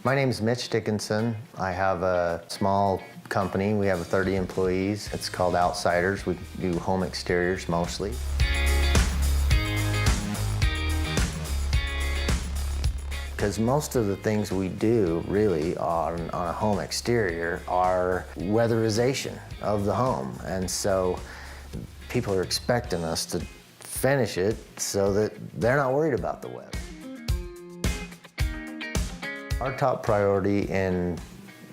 My name's Mitch Dickinson. I have a small company. We have 30 employees. It's called Outsiders. We do home exteriors mostly. Because most of the things we do really on a home exterior are weatherization of the home. And so people are expecting us to finish it so that they're not worried about the weather. Our top priority in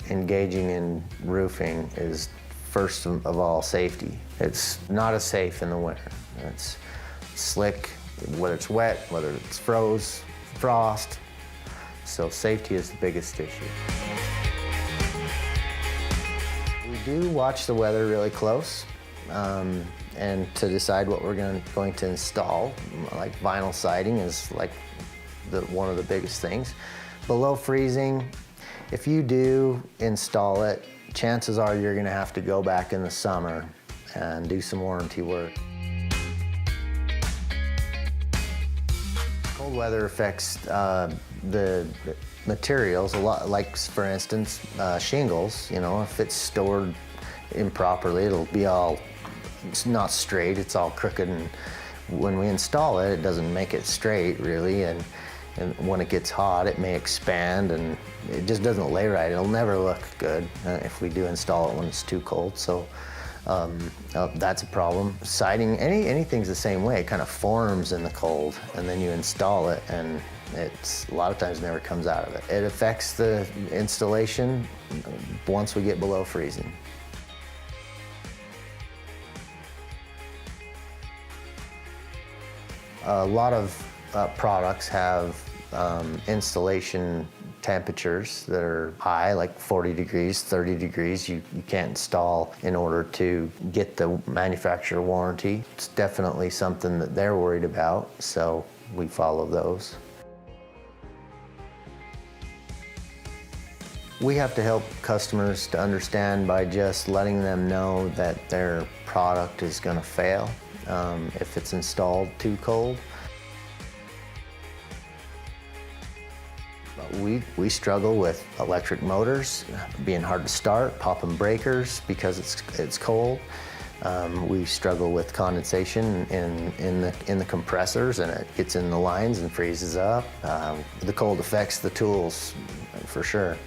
engaging in roofing is first of all safety. It's not as safe in the winter. It's slick, whether it's wet, whether it's frost. So safety is the biggest issue. We do watch the weather really close and to decide what we're going to install. Like vinyl siding is like one of the biggest things. Below freezing, if you do install it, chances are you're gonna have to go back in the summer and do some warranty work. Cold weather affects the materials a lot, like for instance, shingles. You know, if it's stored improperly, it'll be it's not straight, it's all crooked, and when we install it, it doesn't make it straight really, and when it gets hot, it may expand and it just doesn't lay right. It'll never look good if we do install it when it's too cold. So that's a problem. Siding, anything's the same way. It kind of forms in the cold and then you install it and it's a lot of times never comes out of it. It affects the installation once we get below freezing. A lot of products have installation temperatures that are high, like 40 degrees, 30 degrees. You can't install in order to get the manufacturer warranty. It's definitely something that they're worried about, so we follow those. We have to help customers to understand by just letting them know that their product is going to fail if it's installed too cold. We struggle with electric motors being hard to start, popping breakers because it's cold. We struggle with condensation in the compressors, and it gets in the lines and freezes up. The cold affects the tools for sure.